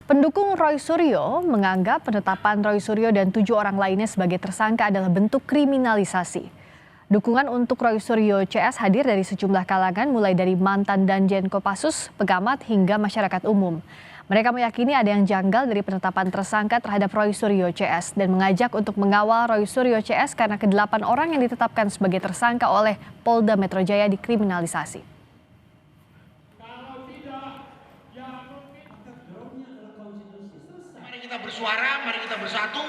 Pendukung Roy Suryo menganggap penetapan Roy Suryo dan 7 orang lainnya sebagai tersangka adalah bentuk kriminalisasi. Dukungan untuk Roy Suryo CS hadir dari sejumlah kalangan mulai dari mantan Danjen Kopassus, pengamat hingga masyarakat umum. Mereka meyakini ada yang janggal dari penetapan tersangka terhadap Roy Suryo CS dan mengajak untuk mengawal Roy Suryo CS karena ke-8 orang yang ditetapkan sebagai tersangka oleh Polda Metro Jaya dikriminalisasi. Mari kita bersuara, mari kita bersatu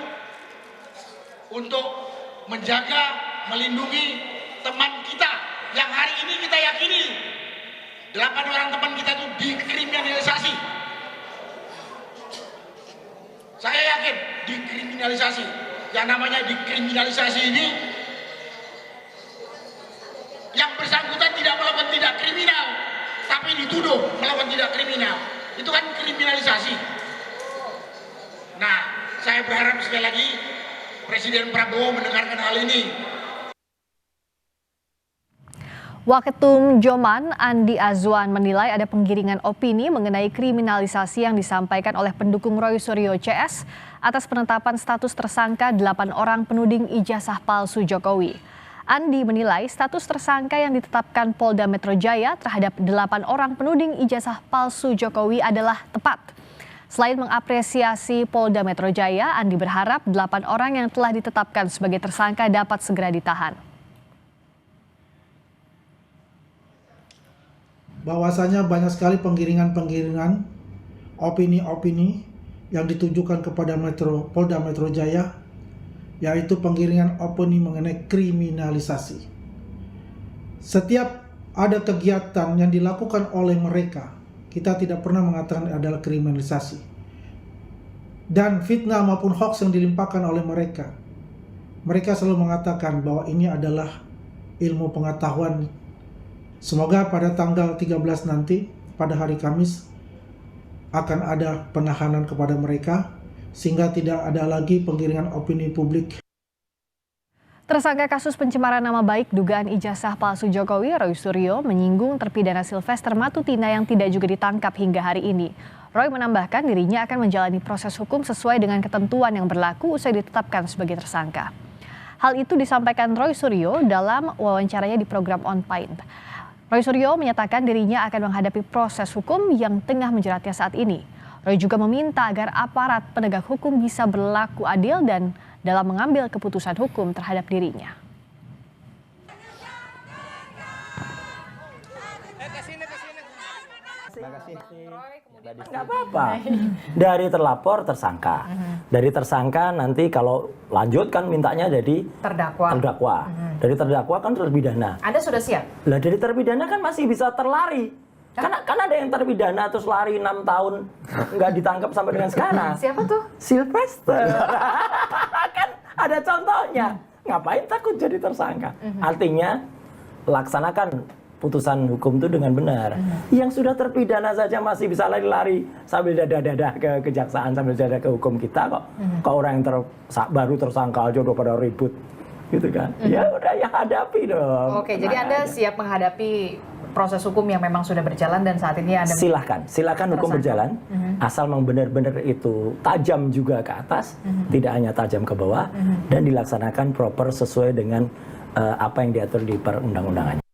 untuk menjaga, melindungi teman kita yang hari ini kita yakini 8 orang teman kita itu dikriminalisasi. Saya yakin dikriminalisasi. Yang namanya dikriminalisasi ini yang bersangkutan tidak melakukan tindak kriminal, tapi dituduh melakukan tindak kriminal. Itu kan kriminalisasi. Nah, saya berharap sekali lagi Presiden Prabowo mendengarkan hal ini. Waketum Joman Andi Azwan menilai ada penggiringan opini mengenai kriminalisasi yang disampaikan oleh pendukung Roy Suryo CS atas penetapan status tersangka 8 orang penuding ijazah palsu Jokowi. Andi menilai status tersangka yang ditetapkan Polda Metro Jaya terhadap 8 orang penuding ijazah palsu Jokowi adalah tepat. Selain mengapresiasi Polda Metro Jaya, Andi berharap 8 orang yang telah ditetapkan sebagai tersangka dapat segera ditahan. Bahwasanya banyak sekali penggiringan opini-opini yang ditujukan kepada Polda Metro Jaya, yaitu penggiringan opini mengenai kriminalisasi. Setiap ada kegiatan yang dilakukan oleh mereka, kita tidak pernah mengatakan adalah kriminalisasi. Dan fitnah maupun hoaks yang dilimpahkan oleh mereka, mereka selalu mengatakan bahwa ini adalah ilmu pengetahuan. Semoga pada tanggal 13 nanti, pada hari Kamis, akan ada penahanan kepada mereka, sehingga tidak ada lagi penggiringan opini publik. Tersangka kasus pencemaran nama baik dugaan ijazah palsu Jokowi, Roy Suryo, menyinggung terpidana Sylvester Matutina yang tidak juga ditangkap hingga hari ini. Roy menambahkan dirinya akan menjalani proses hukum sesuai dengan ketentuan yang berlaku usai ditetapkan sebagai tersangka. Hal itu disampaikan Roy Suryo dalam wawancaranya di program On Point. Roy Suryo menyatakan dirinya akan menghadapi proses hukum yang tengah menjeratnya saat ini. Roy juga meminta agar aparat penegak hukum bisa berlaku adil dan dalam mengambil keputusan hukum terhadap dirinya. Nggak apa-apa. Dari terlapor tersangka. Dari tersangka nanti kalau lanjut kan mintanya jadi terdakwa. Dari terdakwa kan terpidana. Anda sudah siap? Lah dari terpidana kan masih bisa terlari. Kan ada yang terpidana terus lari 6 tahun nggak ditangkap sampai dengan sekarang. Siapa tuh? Sylvester. Kan ada contohnya. Ngapain takut jadi tersangka? Artinya laksanakan putusan hukum itu dengan benar. Yang sudah terpidana saja masih bisa lari-lari sambil dadah-dadah ke kejaksaan, sambil dadah ke hukum kita kok. Kalau orang yang baru tersangka aja udah pada ribut gitu kan. Ya udah ya hadapi dong. Oke, jadi Anda siap menghadapi proses hukum yang memang sudah berjalan dan saat ini Anda silakan hukum berjalan asal memang benar-benar itu tajam juga ke atas, tidak hanya tajam ke bawah dan dilaksanakan proper sesuai dengan apa yang diatur di perundang-undangannya.